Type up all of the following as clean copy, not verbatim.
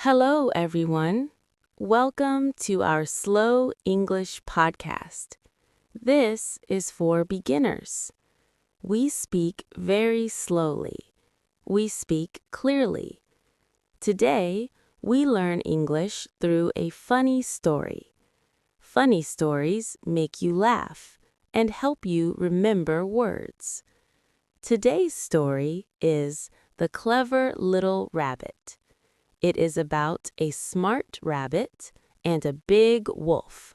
Hello, everyone. Welcome to our Slow English podcast. This is for beginners. We speak very slowly. We speak clearly. Today, we learn English through a funny story. Funny stories make you laugh and help you remember words. Today's story is The Clever Little Rabbit. It is about a smart rabbit and a big wolf.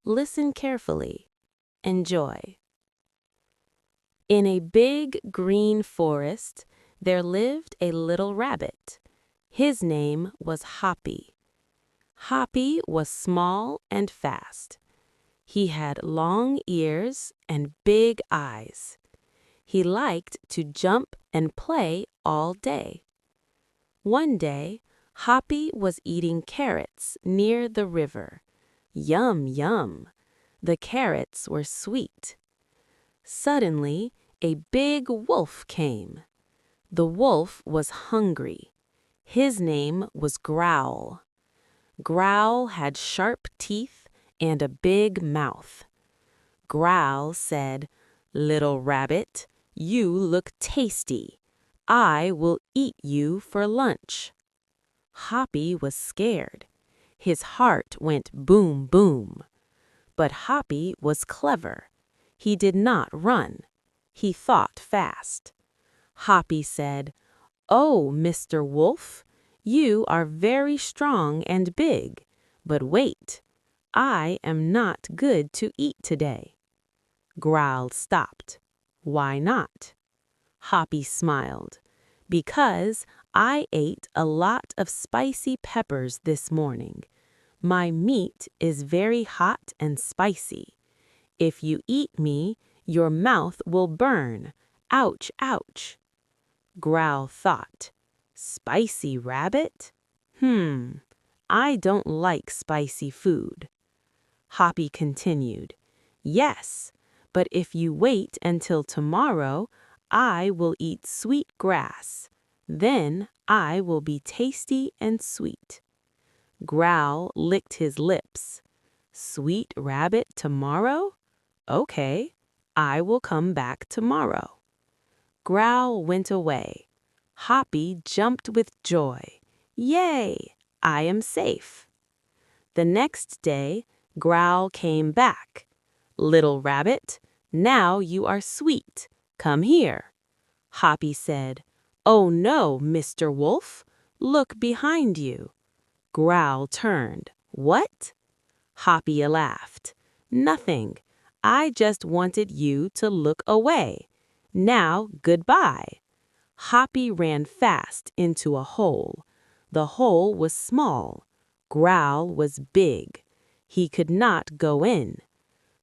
Listen carefully. Enjoy. In a big green forest, there lived a little rabbit. His name was Hoppy. Hoppy was small and fast. He had long ears and big eyes. He liked to jump and play all day. One day, Hoppy was eating carrots near the river. Yum, yum! The carrots were sweet. Suddenly, a big wolf came. The wolf was hungry. His name was Growl. Growl had sharp teeth and a big mouth. Growl said, "Little rabbit, you look tasty. I will eat you for lunch." Hoppy was scared. His heart went boom, boom. But Hoppy was clever. He did not run. He thought fast. Hoppy said, "Oh, Mr. Wolf, you are very strong and big. But wait, I am not good to eat today." Growl stopped. "Why not?" Hoppy smiled. "Because I ate a lot of spicy peppers this morning. My meat is very hot and spicy. If you eat me, your mouth will burn. Ouch, ouch." Growl thought, "Spicy rabbit? I don't like spicy food." Hoppy continued, "Yes, but if you wait until tomorrow, I will eat sweet grass. Then I will be tasty and sweet." Growl licked his lips. "Sweet rabbit tomorrow? Okay, I will come back tomorrow." Growl went away. Hoppy jumped with joy. "Yay! I am safe." The next day, Growl came back. "Little rabbit, now you are sweet. Come here." Hoppy said, "Oh no, Mr. Wolf, look behind you." Growl turned. "What?" Hoppy laughed. "Nothing. I just wanted you to look away. Now, goodbye." Hoppy ran fast into a hole. The hole was small. Growl was big. He could not go in.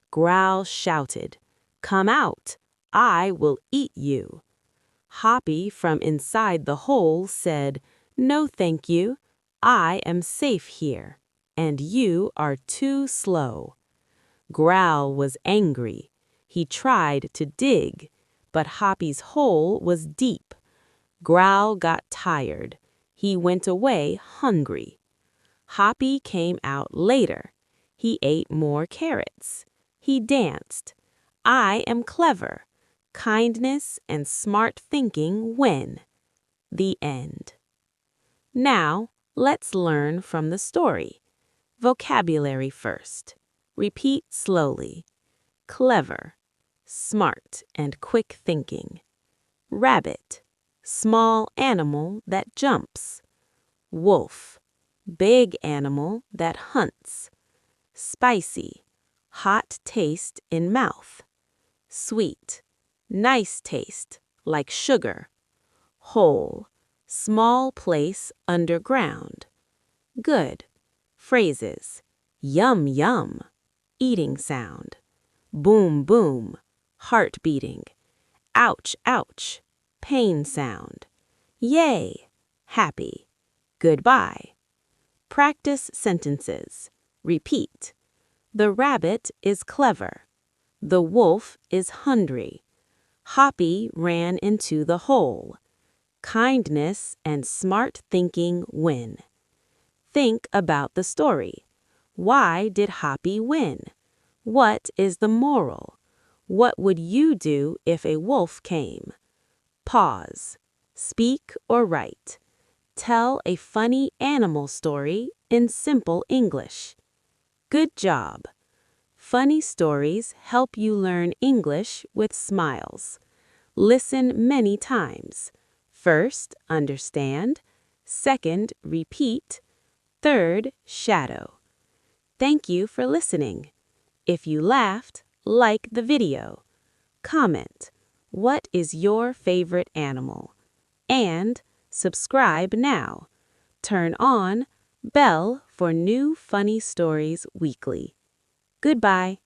Growl shouted, "Come out! I will eat you." Hoppy from inside the hole said, "No, thank you. I am safe here, and you are too slow." Growl was angry. He tried to dig, but Hoppy's hole was deep. Growl got tired. He went away hungry. Hoppy came out later. He ate more carrots. He danced. "I am clever. Kindness and smart thinking win." The end. Now, let's learn from the story. Vocabulary first. Repeat slowly. Clever, smart and quick thinking. Rabbit, small animal that jumps. Wolf, big animal that hunts. Spicy, hot taste in mouth. Sweet, nice taste, like sugar. Hole, small place underground. Good. Phrases. Yum, yum, eating sound. Boom, boom, heart beating. Ouch, ouch, pain sound. Yay, happy. Goodbye. Practice sentences. Repeat. The rabbit is clever. The wolf is hungry. Hoppy ran into the hole. Kindness and smart thinking win. Think about the story. Why did Hoppy win? What is the moral? What would you do if a wolf came? Pause. Speak or write. Tell a funny animal story in simple English. Good job! Funny stories help you learn English with smiles. Listen many times. First, understand. Second, repeat. Third, shadow. Thank you for listening. If you laughed, like the video. Comment, what is your favorite animal? And subscribe now. Turn on bell for new funny stories weekly. Goodbye.